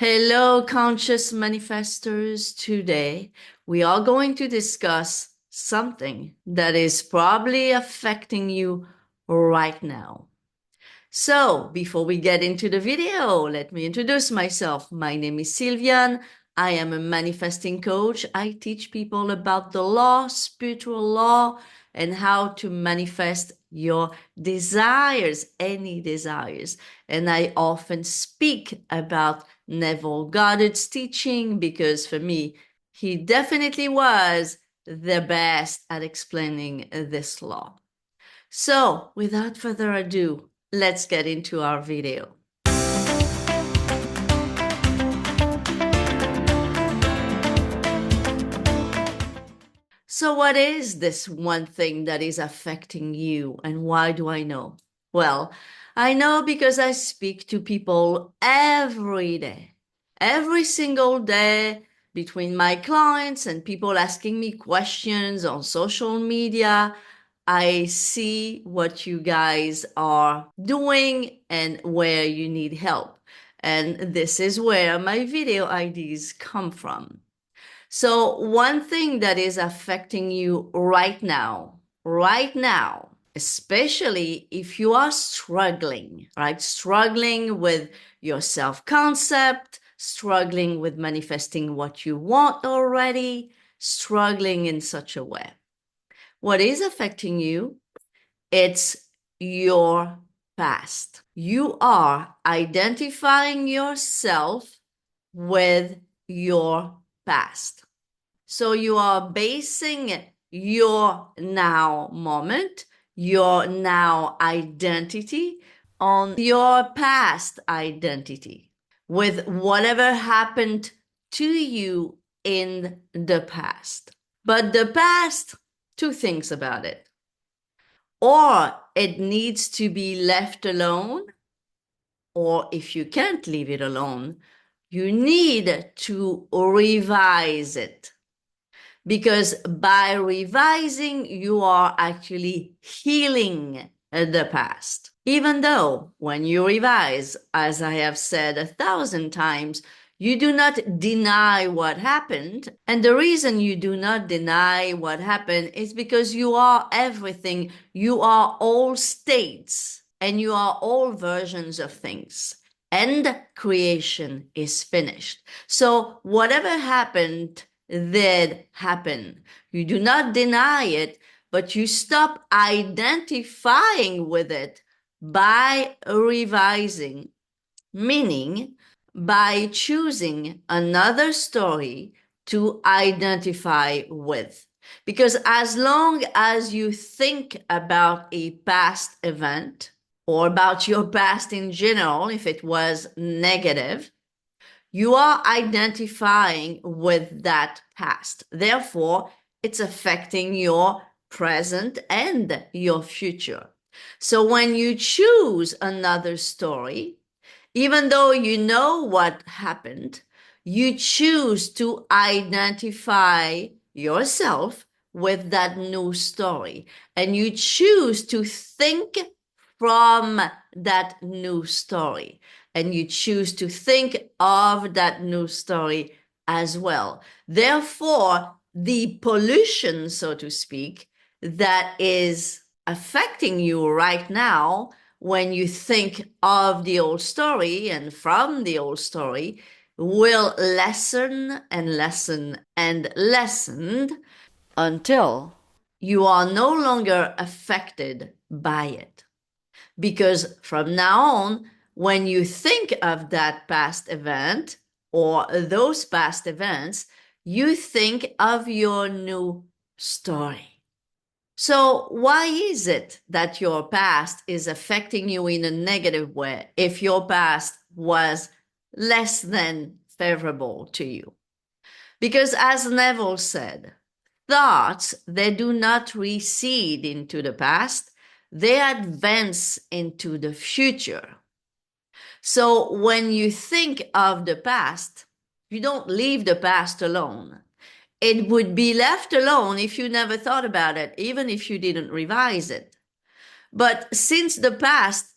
Hello, conscious manifestors. Today, we are going to discuss something that is probably affecting you right now. So, before we get into the video, let me introduce myself. My name is Sylviane. I am a manifesting coach. I teach people about the law, spiritual law, and how to manifest your desires, any desires. And I often speak about Neville Goddard's teaching because for me, he definitely was the best at explaining this law. So, without further ado, let's get into our video. So what is this one thing that is affecting you, and why do I know? Well, I know because I speak to people every day, every single day, between my clients and people asking me questions on social media. I see what you guys are doing and where you need help. And this is where my video ideas come from. So one thing that is affecting you right now, especially if you are struggling, right? Struggling with your self-concept, struggling with manifesting what you want already, struggling in such a way. What is affecting you? It's your past. You are identifying yourself with your past. So you are basing your now moment, your now identity on your past identity with whatever happened to you in the past. But the past, two things about it. Or it needs to be left alone, or if you can't leave it alone, you need to revise it. Because by revising, you are actually healing the past. Even though when you revise, as I have said 1,000 times, you do not deny what happened. And the reason you do not deny what happened is because you are everything. You are all states and you are all versions of things. And creation is finished. So whatever happened did happen. You do not deny it, but you stop identifying with it by revising, meaning by choosing another story to identify with. Because as long as you think about a past event or about your past in general, if it was negative, you are identifying with that past. Therefore, it's affecting your present and your future. So when you choose another story, even though you know what happened, you choose to identify yourself with that new story. And you choose to think from that new story. And you choose to think of that new story as well. Therefore, the pollution, so to speak, that is affecting you right now when you think of the old story and from the old story will lessen and lessen and lessen until you are no longer affected by it. Because from now on, when you think of that past event or those past events, you think of your new story. So why is it that your past is affecting you in a negative way if your past was less than favorable to you? Because as Neville said, thoughts, they do not recede into the past, they advance into the future. So when you think of the past, you don't leave the past alone. It would be left alone if you never thought about it, even if you didn't revise it. But since the past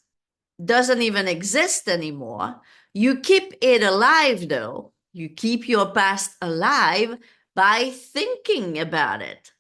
doesn't even exist anymore, You keep it alive, though. You keep your past alive by thinking about it,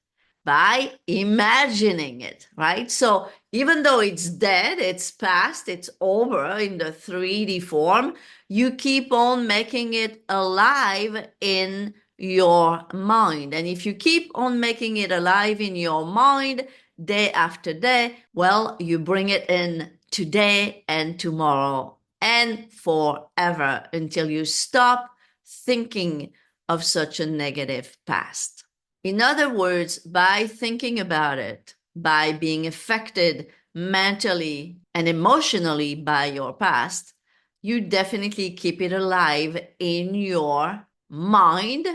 by imagining it, right? So even though it's dead, it's past, it's over in the 3D form, you keep on making it alive in your mind. And if you keep on making it alive in your mind day after day, well, you bring it in today and tomorrow and forever until you stop thinking of such a negative past. In other words, by thinking about it, by being affected mentally and emotionally by your past, you definitely keep it alive in your mind,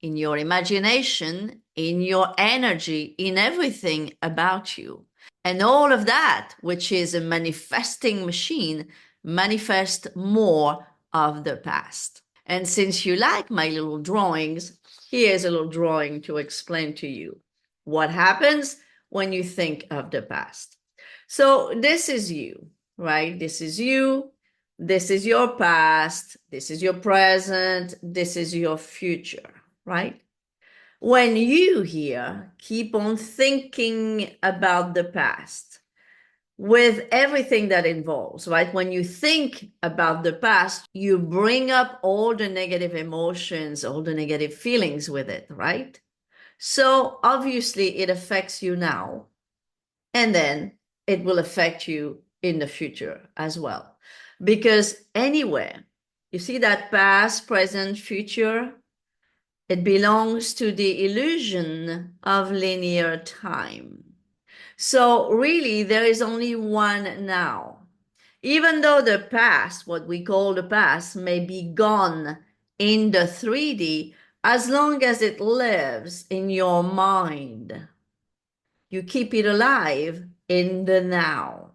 in your imagination, in your energy, in everything about you. And all of that, which is a manifesting machine, manifest more of the past. And since you like my little drawings, here's a little drawing to explain to you what happens when you think of the past. So this is you, right? This is you. This is your past. This is your present. This is your future, right? When you here keep on thinking about the past with everything that involves, right? When you think about the past, you bring up all the negative emotions, all the negative feelings with it, right? So obviously it affects you now, and then it will affect you in the future as well. Because anywhere, you see that past, present, future, it belongs to the illusion of linear time. So really, there is only one now. Even though the past, what we call the past, may be gone in the 3D, as long as it lives in your mind, you keep it alive in the now.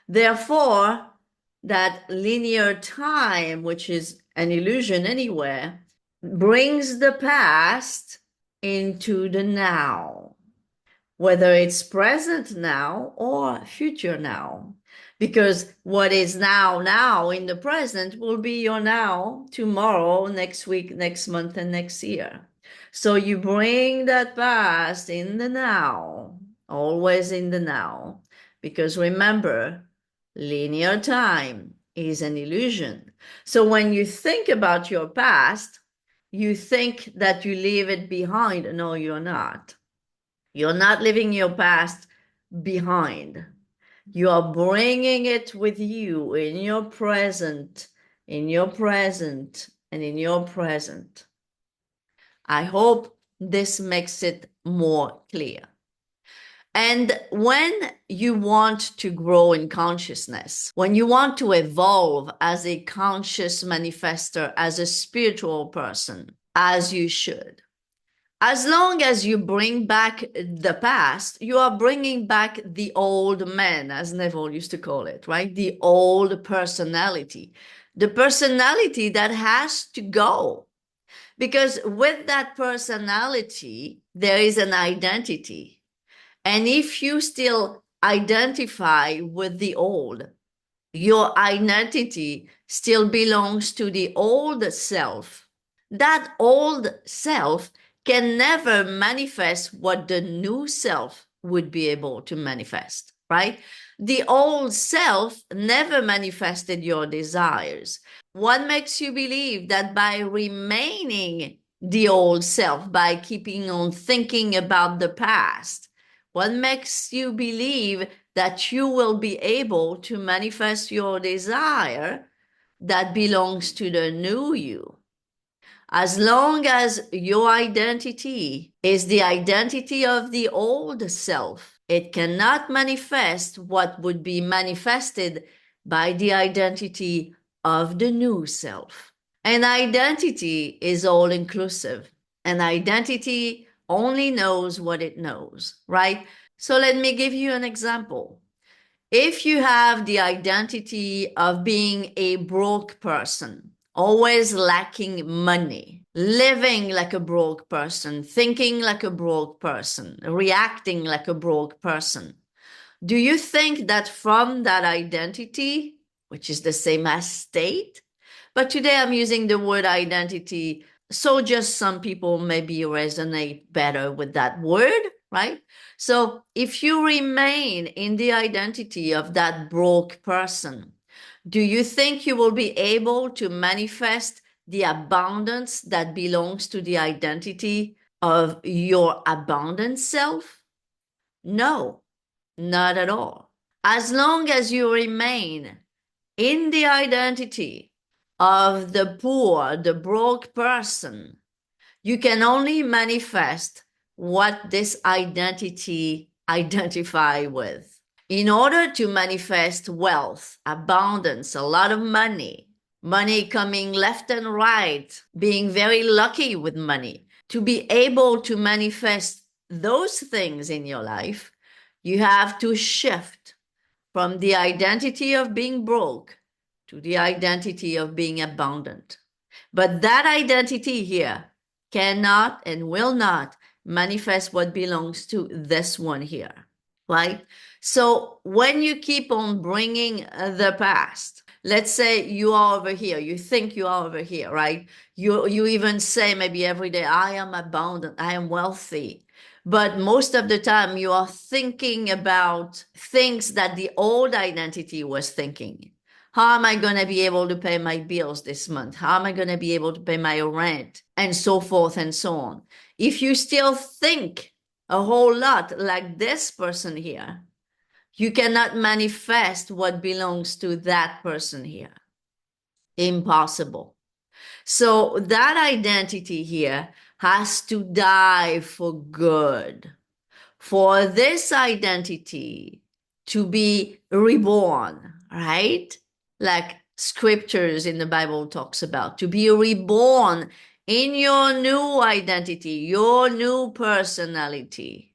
Therefore, that linear time, which is an illusion anywhere, brings the past into the now, whether it's present now or future now. Because what is now in the present will be your now tomorrow, next week, next month, and next year. So you bring that past in the now, always in the now. Because remember, linear time is an illusion. So when you think about your past, you think that you leave it behind. No, you're not. You're not leaving your past behind. You are bringing it with you in your present, in your present, and in your present. I hope this makes it more clear. And when you want to grow in consciousness, when you want to evolve as a conscious manifester, as a spiritual person, as you should, as long as you bring back the past, you are bringing back the old man, as Neville used to call it, right? The old personality, the personality that has to go. Because with that personality, there is an identity. And if you still identify with the old, your identity still belongs to the old self. That old self can never manifest what the new self would be able to manifest, right? The old self never manifested your desires. What makes you believe that by remaining the old self, by keeping on thinking about the past, what makes you believe that you will be able to manifest your desire that belongs to the new you? As long as your identity is the identity of the old self, it cannot manifest what would be manifested by the identity of the new self. An identity is all inclusive. An identity only knows what it knows, right? So let me give you an example. If you have the identity of being a broke person, always lacking money, living like a broke person, thinking like a broke person, reacting like a broke person, do you think that from that identity, which is the same as state, But today I'm using the word identity. So just some people maybe resonate better with that word, right? So if you remain in the identity of that broke person, do you think you will be able to manifest the abundance that belongs to the identity of your abundant self? No, not at all. As long as you remain in the identity of the poor, the broke person, you can only manifest what this identity identify with. In order to manifest wealth, abundance, a lot of money, money coming left and right, being very lucky with money, to be able to manifest those things in your life, you have to shift from the identity of being broke to the identity of being abundant. But that identity here cannot and will not manifest what belongs to this one here, right? So when you keep on bringing the past, let's say you are over here, you think you are over here, right? You even say maybe every day, I am abundant, I am wealthy. But most of the time you are thinking about things that the old identity was thinking. How am I going to be able to pay my bills this month? How am I going to be able to pay my rent? And so forth and so on. If you still think a whole lot like this person here, you cannot manifest what belongs to that person here. Impossible. So that identity here has to die for good. For this identity to be reborn, right? Like scriptures in the Bible talks about, to be reborn in your new identity, your new personality,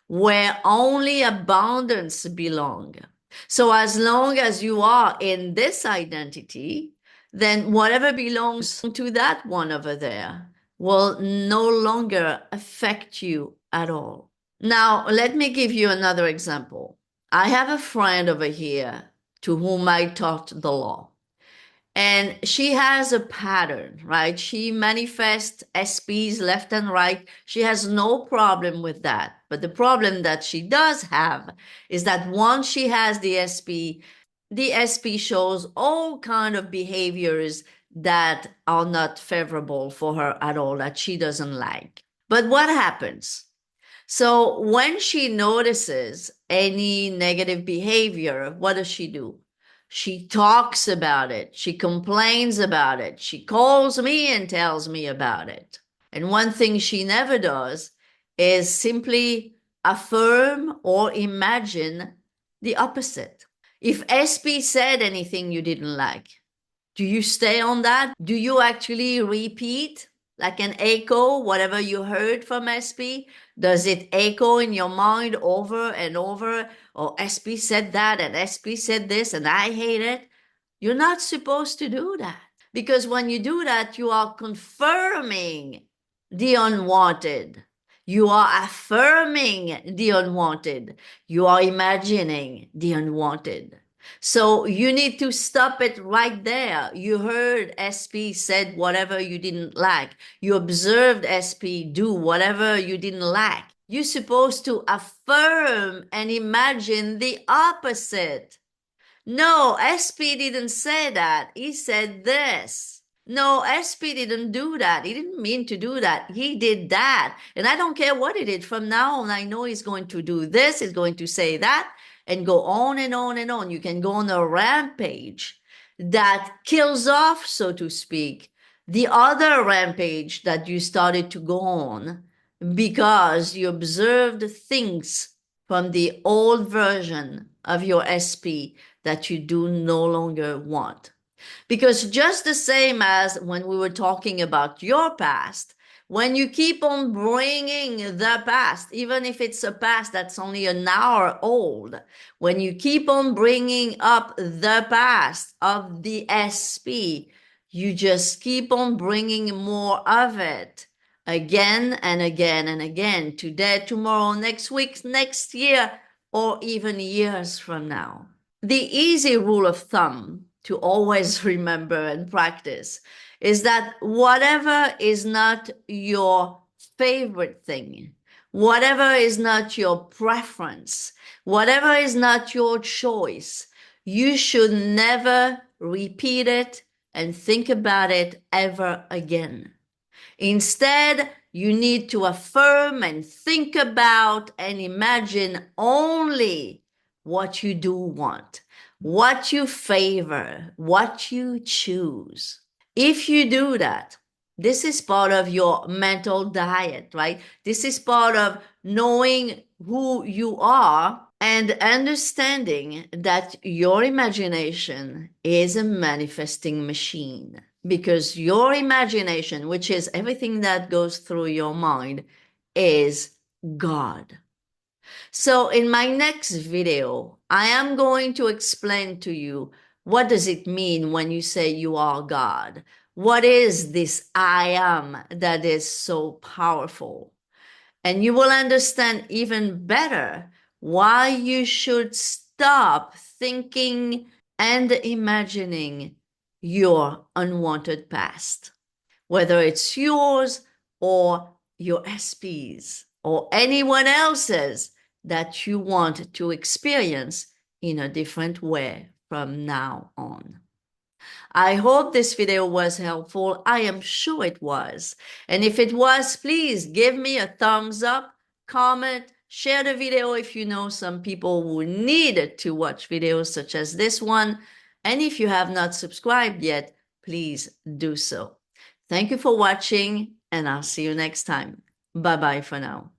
where only abundance belong. So as long as you are in this identity, then whatever belongs to that one over there will no longer affect you at all. Now, let me give you another example. I have a friend over here to whom I taught the law. And she has a pattern, right? She manifests SPs left and right. She has no problem with that. But the problem that she does have is that once she has the SP shows all kind of behaviors that are not favorable for her at all, that she doesn't like. But what happens? So when she notices any negative behavior, what does she do? She talks about it. She complains about it. She calls me and tells me about it. And one thing she never does is simply affirm or imagine the opposite. If SP said anything you didn't like, do you stay on that? Do you actually repeat like an echo whatever you heard from SP? Does it echo in your mind over and over? Oh, SP said that and SP said this and I hate it. You're not supposed to do that, because when you do that, you are confirming the unwanted. You are affirming the unwanted. You are imagining the unwanted. So you need to stop it right there. You heard SP said whatever you didn't like. You observed SP do whatever you didn't like. You're supposed to affirm and imagine the opposite. No, SP didn't say that. He said this. No, SP didn't do that. He didn't mean to do that. He did that. And I don't care what he did. From now on, I know he's going to do this, he's going to say that, and go on and on and on. You can go on a rampage that kills off, so to speak, the other rampage that you started to go on because you observed things from the old version of your SP that you do no longer want. Because just the same as when we were talking about your past, when you keep on bringing the past, even if it's a past that's only an hour old, when you keep on bringing up the past of the SP, you just keep on bringing more of it again and again and again, today, tomorrow, next week, next year, or even years from now. The easy rule of thumb to always remember and practice is that whatever is not your favorite thing, whatever is not your preference, whatever is not your choice, you should never repeat it and think about it ever again. Instead, you need to affirm and think about and imagine only what you do want, what you favor, what you choose. If you do that, this is part of your mental diet, right? This is part of knowing who you are and understanding that your imagination is a manifesting machine, because your imagination, which is everything that goes through your mind, is God. So in my next video, I am going to explain to you, what does it mean when you say you are God? What is this I am that is so powerful? And you will understand even better why you should stop thinking and imagining your unwanted past, whether it's yours or your SP's or anyone else's that you want to experience in a different way from now on. I hope this video was helpful. I am sure it was. And if it was, please give me a thumbs up, comment, share the video if you know some people who need to watch videos such as this one. And if you have not subscribed yet, please do so. Thank you for watching, and I'll see you next time. Bye-bye for now.